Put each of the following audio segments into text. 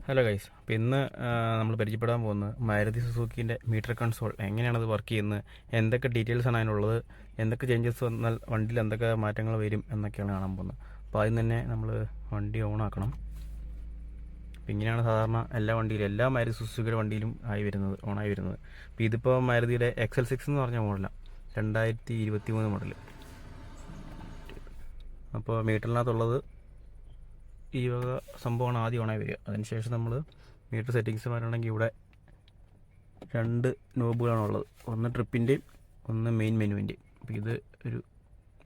Hello guys, അപ്പോൾ ഇന്ന് നമ്മൾ പരിചയപ്പെടാൻ പോകുന്നത് മാരുതി സുസുക്കിൻ്റെ മീറ്റർ കൺസോൾ എങ്ങനെയാണത് വർക്ക് ചെയ്യുന്നത്, എന്തൊക്കെ ഡീറ്റെയിൽസാണ് അതിനുള്ളത്, എന്തൊക്കെ ചേഞ്ചസ് വന്നാൽ വണ്ടിയിൽ എന്തൊക്കെ മാറ്റങ്ങൾ വരും എന്നൊക്കെയാണ് കാണാൻ പോകുന്നത്. അപ്പോൾ ആദ്യം തന്നെ നമ്മൾ വണ്ടി ഓൺ ആക്കണം. അപ്പോൾ ഇങ്ങനെയാണ് സാധാരണ എല്ലാ മാരുതി സുസുക്കിയുടെ വണ്ടിയിലും ഓണായി വരുന്നത്. അപ്പോൾ ഇതിപ്പോൾ മാരുതിയുടെ XL6 എന്ന് പറഞ്ഞ മോഡലാണ്, 2023 മോഡൽ. അപ്പോൾ മീറ്ററിനകത്തുള്ളത് ഈ വക സംഭവമാണ് ആദ്യം ഓണായി വരിക. അതിനുശേഷം നമ്മൾ മീറ്റർ സെറ്റിങ്സ് മാറ്റണമെങ്കിൽ ഇവിടെ രണ്ട് നോബുകളാണ് ഉള്ളത്, ഒന്ന് ട്രിപ്പിൻ്റെയും ഒന്ന് മെയിൻ മെനുവിൻ്റെയും. അപ്പോൾ ഇത് ഒരു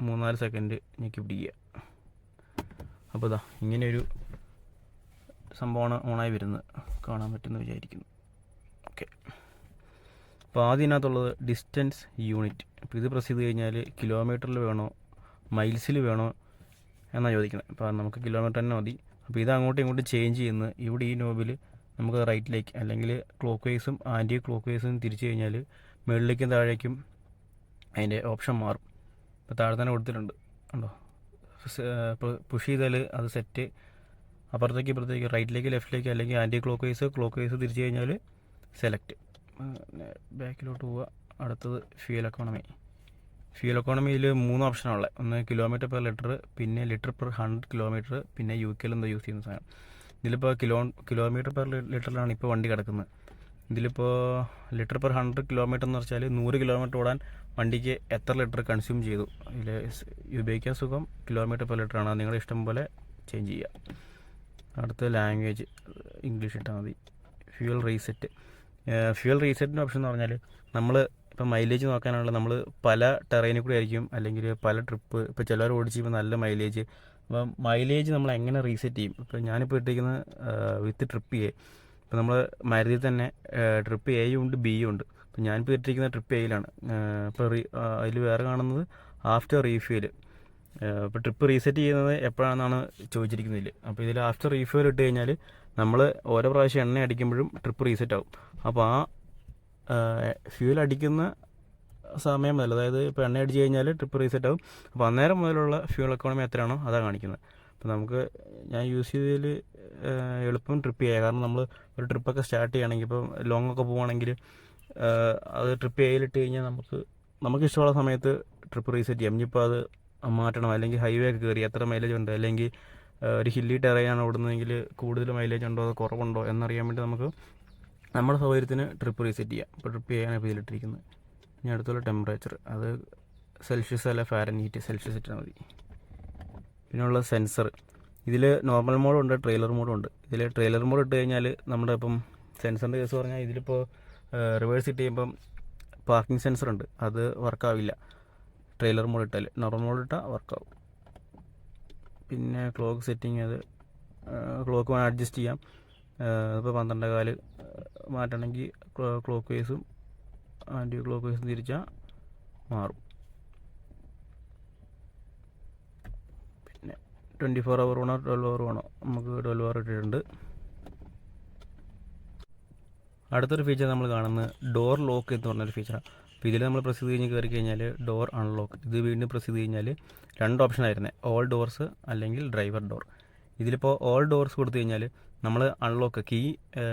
3-4 സെക്കൻഡ് ഞെക്കി പിടിക്കുക. അപ്പോൾ ഇതാ ഇങ്ങനെയൊരു സംഭവമാണ് ഓണായി വരുന്നത്, കാണാൻ പറ്റുമെന്ന് വിചാരിക്കുന്നു. ഓക്കെ, അപ്പോൾ ആദ്യം ഇതിനകത്തുള്ളത് ഡിസ്റ്റൻസ് യൂണിറ്റ്. അപ്പോൾ ഇത് പ്രസ് ചെയ്ത് കഴിഞ്ഞാൽ കിലോമീറ്ററിൽ വേണോ മൈൽസിൽ വേണോ എന്നാണ് ചോദിക്കുന്നത്. അപ്പോൾ നമുക്ക് കിലോമീറ്റർ തന്നെ മതി. അപ്പോൾ ഇത് അങ്ങോട്ടും ഇങ്ങോട്ടും ചേഞ്ച് ചെയ്യുന്നത് ഇവിടെ ഈ നോബിൽ നമുക്ക് റൈറ്റിലേക്ക് അല്ലെങ്കിൽ ക്ലോക്ക് വൈസും ആൻറ്റി ക്ലോക്ക് വൈസും തിരിച്ചു കഴിഞ്ഞാൽ മുകളിലേക്കും താഴേക്കും അതിൻ്റെ ഓപ്ഷൻ മാറും. ഇപ്പോൾ താഴെ തന്നെ കൊടുത്തിട്ടുണ്ട് ഉണ്ടോ. ഇപ്പോൾ പുഷ് ചെയ്താൽ അത് സെറ്റ്, അപ്പുറത്തേക്ക് ഇപ്പുറത്തേക്ക് റൈറ്റിലേക്ക് ലെഫ്റ്റിലേക്ക് അല്ലെങ്കിൽ ആൻറ്റി ക്ലോക്ക് വൈസ് തിരിച്ചു കഴിഞ്ഞാൽ സെലക്ട്. ബാക്കിലോട്ട് പോവുക. അടുത്തത് ഫ്യൂൽ എക്കോണമിയിൽ 3 ഓപ്ഷനാണുള്ളത്. ഒന്ന് കിലോമീറ്റർ പെർ ലിറ്റർ, പിന്നെ ലിറ്റർ പെർ 100 കിലോമീറ്റർ, പിന്നെ UK എന്താ യൂസ് ചെയ്യുന്ന സാധനം. ഇതിലിപ്പോൾ കിലോമീറ്റർ പെർ ലിറ്ററിലാണ് ഇപ്പോൾ വണ്ടി കിടക്കുന്നത്. ഇതിലിപ്പോൾ ലിറ്റർ പെർ 100 കിലോമീറ്റർ എന്ന് വെച്ചാൽ 100 കിലോമീറ്റർ ഓടാൻ വണ്ടിക്ക് എത്ര ലിറ്റർ കൺസ്യൂം ചെയ്തു. ഇതിൽ ഉപയോഗിക്കാൻ സുഖം കിലോമീറ്റർ പെർ ലിറ്ററാണ്, നിങ്ങളുടെ ഇഷ്ടം പോലെ ചേഞ്ച് ചെയ്യുക. അടുത്ത ലാംഗ്വേജ് ഇംഗ്ലീഷ് ഇട്ടാൽ മതി. ഫ്യൂൽ റീസെറ്റിൻ്റെ ഓപ്ഷൻ എന്ന് പറഞ്ഞാൽ നമ്മൾ ഇപ്പോൾ മൈലേജ് നോക്കാനുള്ള നമ്മൾ പല ടെറൈനിൽ കൂടി ആയിരിക്കും, അല്ലെങ്കിൽ പല ട്രിപ്പ്. ഇപ്പോൾ ചിലർ ഓടിച്ച് ചെയ്യുമ്പോൾ നല്ല മൈലേജ്, അപ്പം മൈലേജ് നമ്മൾ എങ്ങനെ റീസെറ്റ് ചെയ്യും. ഇപ്പോൾ ഞാനിപ്പോൾ ഇട്ടിരിക്കുന്നത് വിത്ത് ട്രിപ്പ് എ. ഇപ്പോൾ നമ്മൾ മാരുതി തന്നെ ട്രിപ്പ് എയും ഉണ്ട് ബിയും ഉണ്ട്. അപ്പോൾ ഞാനിപ്പോൾ ഇട്ടിരിക്കുന്ന ട്രിപ്പ് എയിലാണ്. ഇപ്പോൾ അതിൽ വേറെ കാണുന്നത് ആഫ്റ്റർ റീഫ്യൂൽ. ഇപ്പോൾ ട്രിപ്പ് റീസെറ്റ് ചെയ്യുന്നത് എപ്പോഴാണെന്നാണ് ചോദിച്ചിരിക്കുന്നതിൽ. അപ്പോൾ ഇതിൽ ആഫ്റ്റർ റീഫ്യൂൽ ഇട്ട് കഴിഞ്ഞാൽ നമ്മൾ ഓരോ പ്രാവശ്യം എണ്ണ അടിക്കുമ്പോഴും ട്രിപ്പ് റീസെറ്റ് ആവും. അപ്പോൾ ആ ഫ്യൂൽ അടിക്കുന്ന സമയം മുതൽ, അതായത് ഇപ്പോൾ എണ്ണ അടിച്ച് കഴിഞ്ഞാൽ ട്രിപ്പ് റീസെറ്റ് ആവും. അപ്പോൾ അന്നേരം മുതലുള്ള ഫ്യൂൽ എക്കോണമി എത്രയാണോ അതാണ് കാണിക്കുന്നത്. അപ്പോൾ ഞാൻ യൂസ് ചെയ്തതിൽ എളുപ്പം ട്രിപ്പ് ചെയ്യുക. കാരണം നമ്മൾ ഒരു ട്രിപ്പൊക്കെ സ്റ്റാർട്ട് ചെയ്യുകയാണെങ്കിൽ, ഇപ്പോൾ ലോങ് ഒക്കെ പോവുകയാണെങ്കിൽ അത് ട്രിപ്പ് ചെയ്യലിട്ട് കഴിഞ്ഞാൽ നമുക്ക് ഇഷ്ടമുള്ള സമയത്ത് ട്രിപ്പ് റീസെറ്റ് ചെയ്യാം. ഇനിയിപ്പോൾ അത് മാറ്റണം, അല്ലെങ്കിൽ ഹൈവേ ഒക്കെ കയറി എത്ര മൈലേജ് ഉണ്ട്, അല്ലെങ്കിൽ ഒരു ഹില്ലി ടെറൈനാണ് ഓടുന്നതെങ്കിൽ കൂടുതൽ മൈലേജ് ഉണ്ടോ അതോ കുറവുണ്ടോ എന്നറിയാൻ വേണ്ടി നമുക്ക് നമ്മുടെ സൗകര്യത്തിന് ട്രിപ്പ് റീസെറ്റ് ചെയ്യാം. ഇപ്പോൾ ട്രിപ്പ് ചെയ്യാനാണ് ഇപ്പോൾ ഇതിലിട്ടിരിക്കുന്നത്. ഇനി അടുത്തുള്ള ടെമ്പറേച്ചർ, അത് സെൽഷ്യസ് അല്ല ഫാരൻഹീറ്റ്, സെൽഷ്യസ് ഇട്ടാൽ മതി. പിന്നെയുള്ള സെൻസർ, ഇതിൽ നോർമൽ മോഡുണ്ട്, ട്രെയിലർ മോഡുണ്ട്. ഇതിൽ ട്രെയിലർ മോഡ് ഇട്ട് കഴിഞ്ഞാൽ നമ്മുടെ ഇപ്പം സെൻസറിൻ്റെ കേസ് പറഞ്ഞാൽ ഇതിലിപ്പോൾ റിവേഴ്സ് ഇട്ട് ചെയ്യുമ്പം പാർക്കിംഗ് സെൻസർ ഉണ്ട്, അത് വർക്കാവില്ല. ട്രെയിലർ മോഡ് ഇട്ടാൽ, നോർമൽ മോഡ് ഇട്ടാൽ വർക്കാവും. പിന്നെ ക്ലോക്ക് സെറ്റിങ്, അത് ക്ലോക്ക് വേണം അഡ്ജസ്റ്റ് ചെയ്യാം. ഇപ്പോൾ 12:15 മാറ്റണമെങ്കിൽ ക്ലോക്ക് വൈസും ആൻറ്റി ക്ലോക്ക് വൈസും തിരിച്ചാൽ മാറും. പിന്നെ 24 അവർ വേണോ 12 അവർ വേണോ, നമുക്ക് 12 അവർ ഇട്ടിട്ടുണ്ട്. അടുത്തൊരു ഫീച്ചർ നമ്മൾ കാണുന്നത് ഡോർ ലോക്ക് എന്ന് പറഞ്ഞൊരു ഫീച്ചറാണ്. അപ്പോൾ ഇതിൽ നമ്മൾ പ്രസ് ചെയ്ത് കയറി കഴിഞ്ഞാൽ ഡോർ അൺലോക്ക്. ഇത് വീണ്ടും പ്രസ് ചെയ്ത് കഴിഞ്ഞാൽ 2 ഓപ്ഷനായിരുന്നു, ഓൾ ഡോർസ് അല്ലെങ്കിൽ ഡ്രൈവർ ഡോർ. ഇതിലിപ്പോൾ ഓൾ ഡോർസ് കൊടുത്തു കഴിഞ്ഞാൽ നമ്മൾ അൺലോക്ക് കീ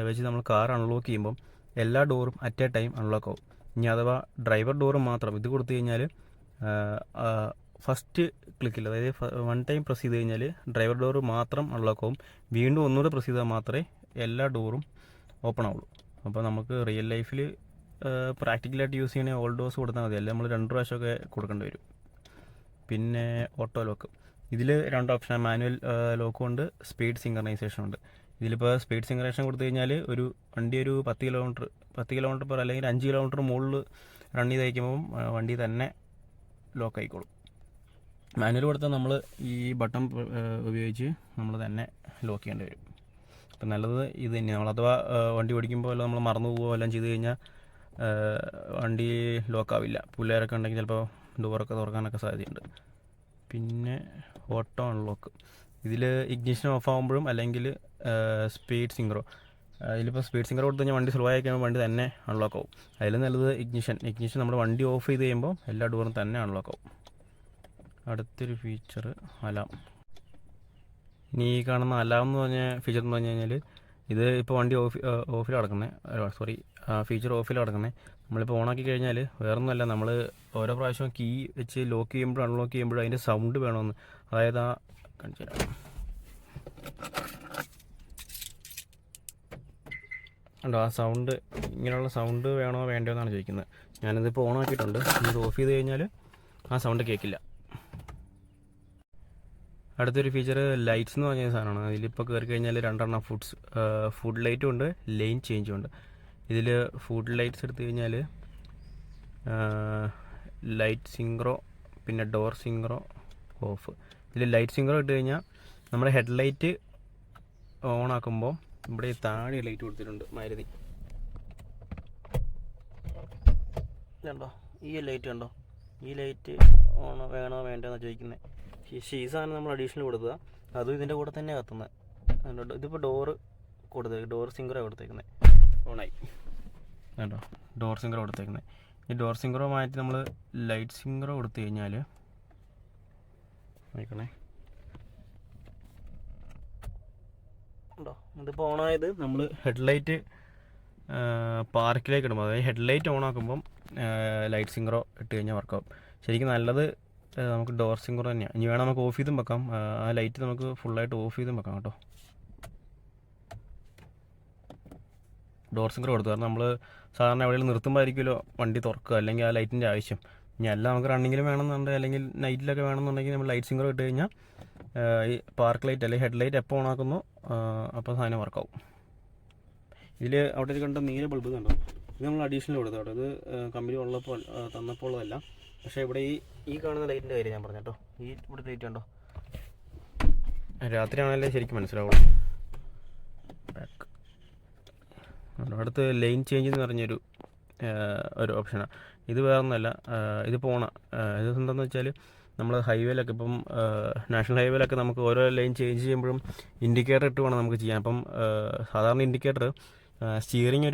വെച്ച് നമ്മൾ കാർ അൺലോക്ക് ചെയ്യുമ്പം എല്ലാ ഡോറും അറ്റ് എ ടൈം അൺലോക്ക് ആവും. ഇനി അഥവാ ഡ്രൈവർ ഡോറ് മാത്രം ഇത് കൊടുത്തു കഴിഞ്ഞാൽ ഫസ്റ്റ് ക്ലിക്കിൽ, അതായത് 1 ടൈം പ്രസ് ചെയ്ത് കഴിഞ്ഞാൽ ഡ്രൈവർ ഡോറ് മാത്രം അൺലോക്ക് ആവും. വീണ്ടും ഒന്നുകൂടെ പ്രസ് ചെയ്താൽ മാത്രമേ എല്ലാ ഡോറും ഓപ്പൺ ആവുള്ളൂ. അപ്പോൾ നമുക്ക് റിയൽ ലൈഫിൽ പ്രാക്ടിക്കലായിട്ട് യൂസ് ചെയ്യണമെങ്കിൽ ഓൾ ഡോർസ് കൊടുത്താൽ മതി, അല്ലെങ്കിൽ നമ്മൾ 2 പ്രാവശ്യമൊക്കെ കൊടുക്കേണ്ടി വരും. പിന്നെ ഓട്ടോ ലോക്ക്, ഇതിൽ 2 ഓപ്ഷൻ, മാനുവൽ ലോക്കും ഉണ്ട്, സ്പീഡ് സിങ്കറൈസേഷൻ ഉണ്ട്. ഇതിലിപ്പോൾ സ്പീഡ് സിങ്കറൈസേഷൻ കൊടുത്തു കഴിഞ്ഞാൽ ഒരു വണ്ടി ഒരു 10 കിലോമീറ്റർ പെർ അല്ലെങ്കിൽ 5 കിലോമീറ്റർ മുകളിൽ റൺ ചെയ്ത് അയക്കുമ്പം വണ്ടി തന്നെ ലോക്ക് ആയിക്കോളും. മാനുവൽ കൊടുത്താൽ നമ്മൾ ഈ ബട്ടൺ ഉപയോഗിച്ച് നമ്മൾ തന്നെ ലോക്ക് ചെയ്യേണ്ടി വരും. അപ്പം നല്ലത് ഇത് തന്നെ. നമ്മൾ അഥവാ വണ്ടി ഓടിക്കുമ്പോൾ എല്ലാം നമ്മൾ മറന്നു പോവുകയോ എല്ലാം ചെയ്ത് കഴിഞ്ഞാൽ വണ്ടി ലോക്കാവില്ല. പിള്ളേരൊക്കെ ഉണ്ടെങ്കിൽ ചിലപ്പോൾ ഡോറൊക്കെ തുറക്കാനൊക്കെ സാധ്യതയുണ്ട്. പിന്നെ ഓട്ടോ അൺലോക്ക്, ഇതിൽ ഇഗ്നിഷൻ ഓഫ് ആകുമ്പോഴും അല്ലെങ്കിൽ സ്പീഡ് സിങ്കറോ, അതിലിപ്പോൾ സ്പീഡ് സിങ്കർ കൊടുത്തു കഴിഞ്ഞാൽ വണ്ടി സ്ലോ ആയി കഴിയുമ്പോൾ വണ്ടി തന്നെ അൺലോക്ക് ആവും. അതിൽ നല്ലത് ഇഗ്നിഷൻ നമ്മൾ വണ്ടി ഓഫ് ചെയ്ത് കഴിയുമ്പോൾ എല്ലാ ഡോറും തന്നെ അൺലോക്ക് ആവും. അടുത്തൊരു ഫീച്ചർ അലാം. ഇനി ഈ കാണുന്ന അലാം എന്ന് പറഞ്ഞ ഫീച്ചർ എന്ന് പറഞ്ഞു കഴിഞ്ഞാൽ ഇത് ഇപ്പോൾ വണ്ടി ഓഫിൽ കിടക്കുന്നത്, സോറി ഫീച്ചർ ഓഫിൽ കിടക്കുന്നത്. നമ്മളിപ്പോൾ ഓണാക്കി കഴിഞ്ഞാൽ വേറൊന്നുമല്ല, നമ്മൾ ഓരോ പ്രാവശ്യം കീ വെച്ച് ലോക്ക് ചെയ്യുമ്പോഴും അൺലോക്ക് ചെയ്യുമ്പോഴും അതിൻ്റെ സൗണ്ട് വേണമെന്ന്. അതായത് കാണിച്ചു തരാം. ഉണ്ടോ ആ സൗണ്ട്, ഇങ്ങനെയുള്ള സൗണ്ട് വേണോ വേണ്ടയോ എന്നാണ് ചോദിക്കുന്നത്. ഞാനിതിപ്പോൾ ഓണാക്കിയിട്ടുണ്ട്. ഇത് ഓഫ് ചെയ്ത് കഴിഞ്ഞാൽ ആ സൗണ്ട് കേൾക്കില്ല. അടുത്തൊരു ഫീച്ചർ ലൈറ്റ്സ് എന്ന് പറഞ്ഞ സാധനമാണ്. അതിലിപ്പോൾ കയറി കഴിഞ്ഞാൽ 2 ഫുഡ് ലൈറ്റും ഉണ്ട്, ലെയിൻ ചേഞ്ചും ഉണ്ട്. ഇതിൽ ഫുഡ് ലൈറ്റ്സ് എടുത്തു കഴിഞ്ഞാൽ ലൈറ്റ് സിങ്ക്രോ, പിന്നെ ഡോർ സിങ്ക്രോ ഓഫ്. ഇതിൽ ലൈറ്റ് സിങ്ക്രോ ഇട്ട് കഴിഞ്ഞാൽ നമ്മുടെ ഹെഡ്ലൈറ്റ് ഓൺ ആക്കുമ്പോൾ ഇവിടെ താഴെ ലൈറ്റ് കൊടുത്തിട്ടുണ്ട് മാരുതി. കണ്ടോ ഈ ലൈറ്റ് കണ്ടോ, ഈ ലൈറ്റ് ഓണോ വേണോ വേണ്ടതെന്നാണ് ചോദിക്കുന്നത്. പക്ഷേ ഈ സാധനം നമ്മൾ അഡീഷണൽ കൊടുക്കുക, അതും ഇതിൻ്റെ കൂടെ തന്നെ കത്തുന്നത്. ഇതിപ്പോൾ ഡോർ സിങ്ക്രോ കൊടുത്തേക്കുന്നത്, ഓണായി കേട്ടോ. ഡോർ സിങ്ക്രോ കൊടുത്തേക്കുന്നത്. ഈ ഡോർ സിങ്ക്രോ മാറ്റി നമ്മൾ ലൈറ്റ് സിങ്ക്രോ കൊടുത്തു കഴിഞ്ഞാൽ നോക്കണേ ഉണ്ടോ, ഇതിപ്പോൾ ഓണായത് നമ്മൾ ഹെഡ്ലൈറ്റ് പാർക്കിലേക്ക് ഇടുമ്പോൾ, അതായത് ഹെഡ്ലൈറ്റ് ഓൺ ആക്കുമ്പം ലൈറ്റ് സിങ്ക്രോ ഇട്ട് കഴിഞ്ഞാൽ വർക്കാവും. ശരിക്കും നല്ലത് നമുക്ക് ഡോർ സിങ്ക്രോ തന്നെയാണ്. ഇനി വേണം നമുക്ക് ഓഫ് ചെയ്തും വെക്കാം, ആ ലൈറ്റ് നമുക്ക് ഫുള്ളായിട്ട് ഓഫ് ചെയ്തും വെക്കാം കേട്ടോ. ഡോർ സിങ്ക്രോ കൊടുത്തു, കാരണം നമ്മൾ സാധാരണ എവിടെയെങ്കിലും നിർത്തുമ്പോൾ ആയിരിക്കുമല്ലോ വണ്ടി തുറക്കുക, അല്ലെങ്കിൽ ആ ലൈറ്റിൻ്റെ ആവശ്യം. ഇനി അല്ല നമുക്ക് റണ്ണിങ്ങിലും വേണമെന്നുണ്ടെങ്കിൽ അല്ലെങ്കിൽ നൈറ്റിലൊക്കെ വേണമെന്നുണ്ടെങ്കിൽ നമ്മൾ ലൈറ്റ് സിങ്ക്രോ ഇട്ട് കഴിഞ്ഞാൽ ഈ പാർക്ക് ലൈറ്റ് അല്ലെങ്കിൽ ഹെഡ്ലൈറ്റ് എപ്പോൾ ഓൺ ആക്കുന്നു അപ്പോൾ സാധനം വർക്കാവും. ഇതിൽ അവിടെ കണ്ട നീല ബൾബ് കണ്ടോ, ഇത് നമ്മൾ അഡീഷണൽ കൊടുത്തു കേട്ടോ. ഇത് കമ്പനി ഉള്ളപ്പോൾ തന്നപ്പോൾ ഉള്ളതല്ല. പക്ഷേ ഇവിടെ ഈ കാണുന്ന ലൈറ്റിൻ്റെ കാര്യം ഞാൻ പറഞ്ഞു കേട്ടോ. ഈ ഇവിടെ ലൈറ്റ് കണ്ടോ, രാത്രി ആണെങ്കിലേ ശരിക്കും മനസ്സിലാവുള്ളൂ. അടുത്ത് ലൈൻ ചേഞ്ച് എന്ന് പറഞ്ഞൊരു ഓപ്ഷനാണ്. ഇത് വേറൊന്നുമല്ല, ഇത് ഇത് എന്താണെന്ന് വെച്ചാൽ നമ്മൾ ഹൈവേയിലൊക്കെ ഇപ്പം നാഷണൽ ഹൈവേയിലൊക്കെ നമുക്ക് ഓരോ ലൈൻ ചേഞ്ച് ചെയ്യുമ്പോഴും ഇൻഡിക്കേറ്റർ ഇട്ട് വേണം നമുക്ക് ചെയ്യാൻ. അപ്പം സാധാരണ ഇൻഡിക്കേറ്റർ സ്റ്റിയറിംഗ്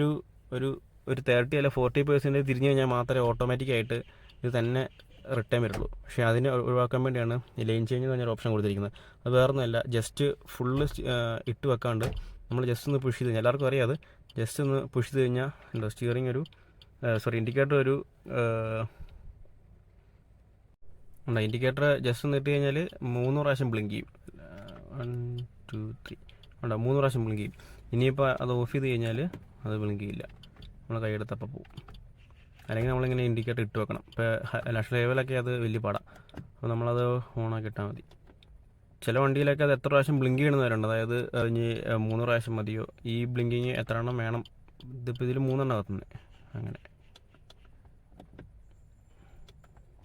ഒരു 30 അല്ല 40% തിരിഞ്ഞ് കഴിഞ്ഞാൽ മാത്രമേ ഓട്ടോമാറ്റിക്കായിട്ട് ഇത് തന്നെ റിട്ടേൺ വരുള്ളൂ. പക്ഷേ അതിനെ ഒഴിവാക്കാൻ വേണ്ടിയാണ് ഈ ലൈൻ ചേഞ്ച് എന്ന് പറഞ്ഞൊരു ഓപ്ഷൻ കൊടുത്തിരിക്കുന്നത്. അത് വേറൊന്നുമല്ല, ജസ്റ്റ് ഫുള്ള് ഇട്ട് വെക്കാണ്ട് നമ്മൾ ജസ്റ്റ് ഒന്ന് പുഷ് ചെയ്ത് കഴിഞ്ഞാൽ, എല്ലാവർക്കും അറിയാം, അത് ജസ്റ്റ് ഒന്ന് പുഷ് ചെയ്ത് കഴിഞ്ഞാൽ ഉണ്ടോ സ്റ്റിയറിംഗ് ഇൻഡിക്കേറ്റർ ഇൻഡിക്കേറ്റർ ജസ്റ്റ് ഒന്ന് ഇട്ട് കഴിഞ്ഞാൽ 3 പ്രാവശ്യം ബ്ലിങ്ക് ചെയ്യും. 1 2 3 ഉണ്ടോ, 3 പ്രാവശ്യം ബ്ലിങ്ക് ചെയ്യും. ഇനിയിപ്പോൾ അത് ഓഫ് ചെയ്ത് കഴിഞ്ഞാൽ അത് ബ്ലിങ്ക് ചെയ്യില്ല, നമ്മൾ കൈയെടുത്തപ്പോൾ പോകും. അല്ലെങ്കിൽ നമ്മളിങ്ങനെ ഇൻഡിക്കേറ്റർ ഇട്ട് വെക്കണം. ഇപ്പോൾ നാഷണൽ ഹൈവേയിലൊക്കെ അത് വലിയ പാടാണ്. അപ്പോൾ നമ്മളത് ഓണാക്കി ഇട്ടാൽ മതി. ചില വണ്ടിയിലൊക്കെ അത് എത്ര പ്രാവശ്യം ബ്ലിങ്ക് ചെയ്യണമെന്ന്, അതായത് ഇനി 3 പ്രാവശ്യം മതിയോ, ഈ ബ്ലിങ്കിങ് എത്ര എണ്ണം വേണം. ഇതിപ്പോൾ ഇതിൽ 3 എണ്ണം കത്തുന്നത് അങ്ങനെ.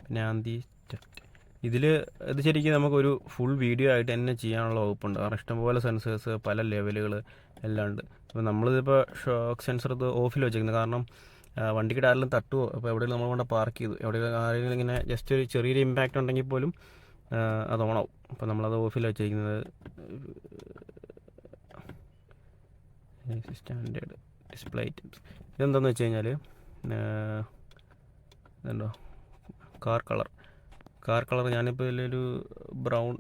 പിന്നെ ഇത് ശരിക്കും നമുക്കൊരു ഫുൾ വീഡിയോ ആയിട്ട് തന്നെ ചെയ്യാനുള്ള വകുപ്പുണ്ട്. കാരണം ഇഷ്ടംപോലെ സെൻസേഴ്സ്, പല ലെവലുകൾ എല്ലാം ഉണ്ട്. അപ്പോൾ നമ്മളിതിപ്പോൾ ഷോക്ക് സെൻസർ ഇത് ഓഫിൽ വെച്ചേക്കുന്നത്, കാരണം വണ്ടിക്ക് ആരെങ്കിലും തട്ടുമോ, അപ്പോൾ എവിടെയെങ്കിലും നമ്മൾ കൊണ്ട് പാർക്ക് ചെയ്തു, എവിടെയെങ്കിലും ആരെങ്കിലും ഇങ്ങനെ ജസ്റ്റ് ഒരു ചെറിയൊരു ഇമ്പാക്റ്റ് ഉണ്ടെങ്കിൽ പോലും അത് ഓണാവും. അപ്പോൾ നമ്മളത് ഓഫിൽ വെച്ചിരിക്കുന്നത്. സ്റ്റാൻഡേർഡ് ഡിസ്പ്ലേ ഐറ്റംസ് ഇതെന്താണെന്ന് വെച്ച് കഴിഞ്ഞാൽ ഇതുണ്ടോ കാർ കളർ ഞാനിപ്പോൾ ഇതിലൊരു ബ്രൗൺ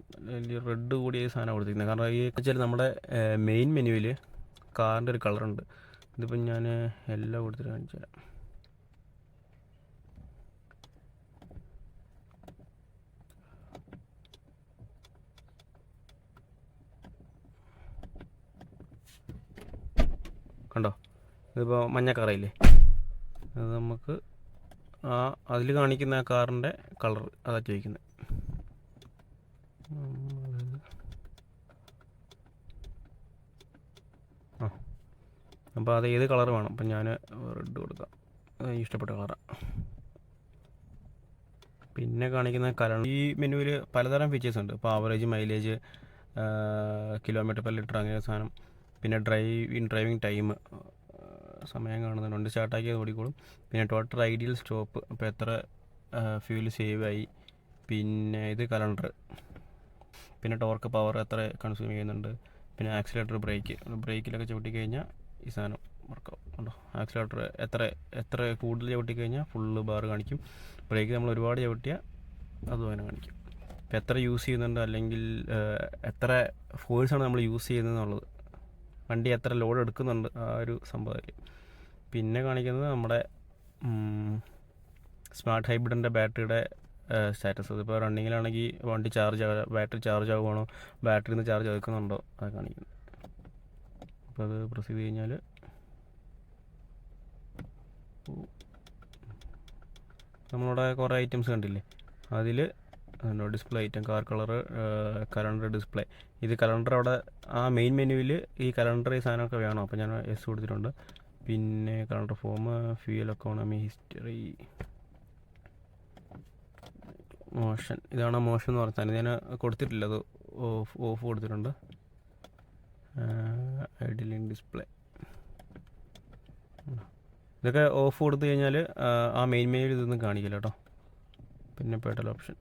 റെഡ് കൂടിയ സാധനം കൊടുത്തിരിക്കുന്നത്. കാരണം ഈ വെച്ചാൽ നമ്മുടെ മെയിൻ മെനുവിൽ കാറിൻ്റെ ഒരു കളറുണ്ട്. ഇതിപ്പം ഞാൻ എല്ലാം കൊടുത്തിട്ട് കാണിച്ചു തരാം. കണ്ടോ, ഇതിപ്പോൾ മഞ്ഞ കളറില്ലേ, അത് നമുക്ക് അതിൽ കാണിക്കുന്ന ആ കാറിൻ്റെ കളർ അതാ ചോദിക്കുന്നത്. അപ്പോൾ അത് ഏത് കളർ വേണം. അപ്പം ഞാൻ റെഡ് കൊടുക്കാം, ഇഷ്ടപ്പെട്ട കളറാണ്. പിന്നെ കാണിക്കുന്ന കലർ. ഈ മെനുവിൽ പലതരം ഫീച്ചേഴ്സ് ഉണ്ട്. ഇപ്പോൾ average, mileage, kilometre per litre അങ്ങനെ സാധനം. പിന്നെ ഡ്രൈവിംഗ് ടൈം, സമയം കാണുന്നുണ്ട്, സ്റ്റാർട്ടാക്കിയത് ഓടിക്കോളും. പിന്നെ ടോട്ടൽ ഐഡിയൽ സ്റ്റോപ്പ്, അപ്പോൾ എത്ര ഫ്യൂൽ സേവ് ആയി. പിന്നെ ഇത് കലണ്ടർ. പിന്നെ ടോർക്ക് പവർ എത്ര കൺസ്യൂം ചെയ്യുന്നുണ്ട്. പിന്നെ ആക്സിലേറ്റർ, ബ്രേക്കിലൊക്കെ ചവിട്ടി കഴിഞ്ഞാൽ ഈ സാധനം വർക്കാവും. ഉണ്ടോ, ആക്സിലേറ്റർ എത്ര കൂടുതൽ ചവിട്ടി കഴിഞ്ഞാൽ ഫുള്ള് ബാർ കാണിക്കും. ബ്രേക്ക് നമ്മൾ ഒരുപാട് ചവിട്ടിയാൽ അതും അങ്ങനെ കാണിക്കും. ഇപ്പോൾ എത്ര യൂസ് ചെയ്യുന്നുണ്ട്, അല്ലെങ്കിൽ എത്ര ഫോഴ്സാണ് നമ്മൾ യൂസ് ചെയ്യുന്നത് എന്നുള്ളത് വണ്ടി എത്ര ലോഡ് എടുക്കുന്നുണ്ട് ആ ഒരു സംഭവത്തിൽ. പിന്നെ കാണിക്കുന്നത് നമ്മുടെ സ്മാർട്ട് ഹൈബ്രിഡിൻ്റെ ബാറ്ററിയുടെ സ്റ്റാറ്റസ്. ഇതിപ്പോൾ റണ്ണിങ്ങിലാണെങ്കിൽ വണ്ടി ബാറ്ററി ചാർജ് ആകുവാണോ, ബാറ്ററിയിൽ നിന്ന് ചാർജ് എടുക്കുന്നുണ്ടോ അത് കാണിക്കുന്നു. അപ്പോൾ അത് പ്രസ് ചെയ്ത് കഴിഞ്ഞാൽ നമ്മളിവിടെ കുറേ ഐറ്റംസ് കണ്ടില്ലേ, അതിൽ display item, car colour, calendar display. ഇത് കലണ്ടർ അവിടെ ആ മെയിൻ മെനുവിൽ ഈ കലണ്ടർ ഈ സാധനമൊക്കെ വേണം. അപ്പോൾ ഞാൻ എസ് കൊടുത്തിട്ടുണ്ട്. പിന്നെ calendar form, fuel economy, history, motion. ഇതാണ് മോഷൻ എന്ന് പറഞ്ഞ സാധനം. ഞാൻ കൊടുത്തിട്ടില്ല, അത് ഓഫ് കൊടുത്തിട്ടുണ്ട്. ഐഡിലിംഗ് ഡിസ്പ്ലേ, ഇതൊക്കെ ഓഫ് കൊടുത്തു കഴിഞ്ഞാൽ ആ മെയിൻ മെനുവിൽ ഇതൊന്നും കാണിക്കില്ല കേട്ടോ. പിന്നെ പെഡൽ ഓപ്ഷൻ,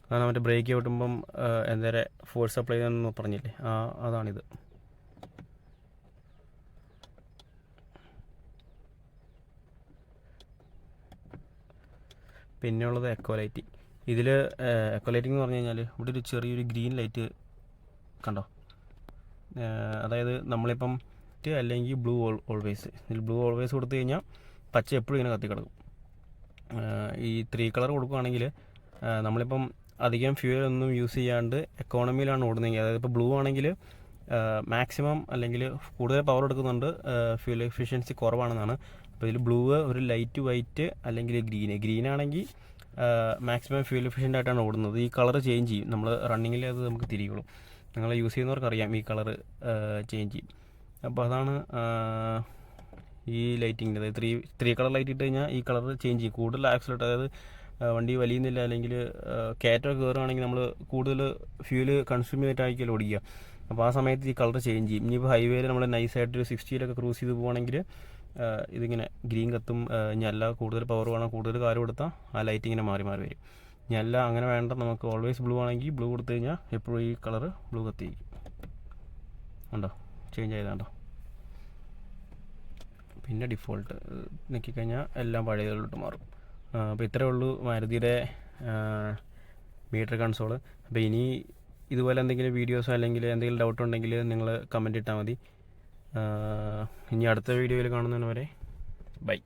അതാണ് മറ്റേ ബ്രേക്ക് ചവിട്ടുമ്പം എന്തേരെ ഫോഴ്സ് അപ്ലൈ ചെയ്യാമെന്ന് പറഞ്ഞില്ലേ, അതാണിത്. പിന്നെ ഉള്ളത് എക്കോ ലൈറ്റിംഗ്. ഇതിൽ എക്കോ ലൈറ്റിംഗ് എന്ന് പറഞ്ഞു കഴിഞ്ഞാൽ ഇവിടെ ഒരു ചെറിയൊരു ഗ്രീൻ ലൈറ്റ് കണ്ടോ, അതായത് നമ്മളിപ്പം അല്ലെങ്കിൽ ബ്ലൂ ഓൾവേസ്. ഇതിൽ ബ്ലൂ ഓൾവേസ് കൊടുത്തു കഴിഞ്ഞാൽ പച്ച എപ്പോഴും ഇങ്ങനെ കത്തിക്കിടക്കും. ഈ 3 കളർ കൊടുക്കുകയാണെങ്കിൽ നമ്മളിപ്പം അധികം ഫ്യൂൽ ഒന്നും യൂസ് ചെയ്യാണ്ട് എക്കോണമിയിലാണ് ഓടുന്നതെങ്കിൽ, അതായത് ഇപ്പോൾ ബ്ലൂ ആണെങ്കിൽ മാക്സിമം അല്ലെങ്കിൽ കൂടുതൽ പവർ എടുക്കുന്നുണ്ട്, ഫ്യൂൽ എഫിഷ്യൻസി കുറവാണെന്നാണ്. അപ്പോൾ ഇതിൽ ബ്ലൂ ഒരു ലൈറ്റ് വൈറ്റ് അല്ലെങ്കിൽ ഗ്രീൻ ആണെങ്കിൽ മാക്സിമം ഫ്യൂൽ എഫിഷ്യൻ്റ് ആയിട്ടാണ് ഓടുന്നത്. ഈ കളർ ചേഞ്ച് ചെയ്യും, നമ്മൾ റണ്ണിങ്ങിൽ അത് നമുക്ക് തിരിയുള്ളൂ. നിങ്ങൾ യൂസ് ചെയ്യുന്നവർക്കറിയാം ഈ കളർ ചേഞ്ച് ചെയ്യും. അപ്പോൾ അതാണ് ഈ ലൈറ്റിങ്ങിൻ്റെ, അതായത് 3 കളർ ലൈറ്റ് ഇട്ട് കഴിഞ്ഞാൽ ഈ കളർ ചേഞ്ച് ചെയ്യും. കൂടുതൽ ആക്സിലേറ്റ്, അതായത് വണ്ടി വലിയുന്നില്ല അല്ലെങ്കിൽ കയറ്റമൊക്കെ കയറുകയാണെങ്കിൽ നമ്മൾ കൂടുതൽ ഫ്യൂല് കൺസ്യൂം ചെയ്തിട്ടായിരിക്കുമല്ലോ ഓടിക്കുക. അപ്പോൾ ആ സമയത്ത് ഈ കളർ ചേഞ്ച് ചെയ്യും. ഇനിയിപ്പോൾ ഹൈവേയിൽ നമ്മൾ നൈസായിട്ടൊരു 60-ലൊക്കെ ക്രൂസ് ചെയ്ത് പോവുകയാണെങ്കിൽ ഇതിങ്ങനെ ഗ്രീൻ കത്തും. ഇനി അല്ല കൂടുതൽ പവർ വേണം, കൂടുതൽ കാർ കൊടുത്താൽ ആ ലൈറ്റ് ഇങ്ങനെ മാറി മാറി വരും. ഇനി അല്ല അങ്ങനെ വേണ്ട, നമുക്ക് ഓൾവേസ് ബ്ലൂ ആണെങ്കിൽ ബ്ലൂ കൊടുത്തു കഴിഞ്ഞാൽ എപ്പോഴും ഈ കളർ ബ്ലൂ കത്തിയിരിക്കും. ഉണ്ടോ, ചേഞ്ച് ചെയ്താണ്ടോ. പിന്നെ ഡിഫോൾട്ട് നോക്കിക്കഴിഞ്ഞാൽ എല്ലാം പഴയതിലോട്ട് മാറും. അപ്പോൾ ഇത്രയേ ഉള്ളൂ മാരുതിയുടെ മീറ്റർ കൺസോൾ. അപ്പോൾ ഇനി ഇതുപോലെ എന്തെങ്കിലും വീഡിയോസോ അല്ലെങ്കിൽ എന്തെങ്കിലും ഡൗട്ട് ഉണ്ടെങ്കിൽ നിങ്ങൾ കമൻറ്റ് ഇട്ടാൽ മതി. ഇനി അടുത്ത വീഡിയോയിൽ കാണുന്നതിന് വരെ ബൈ.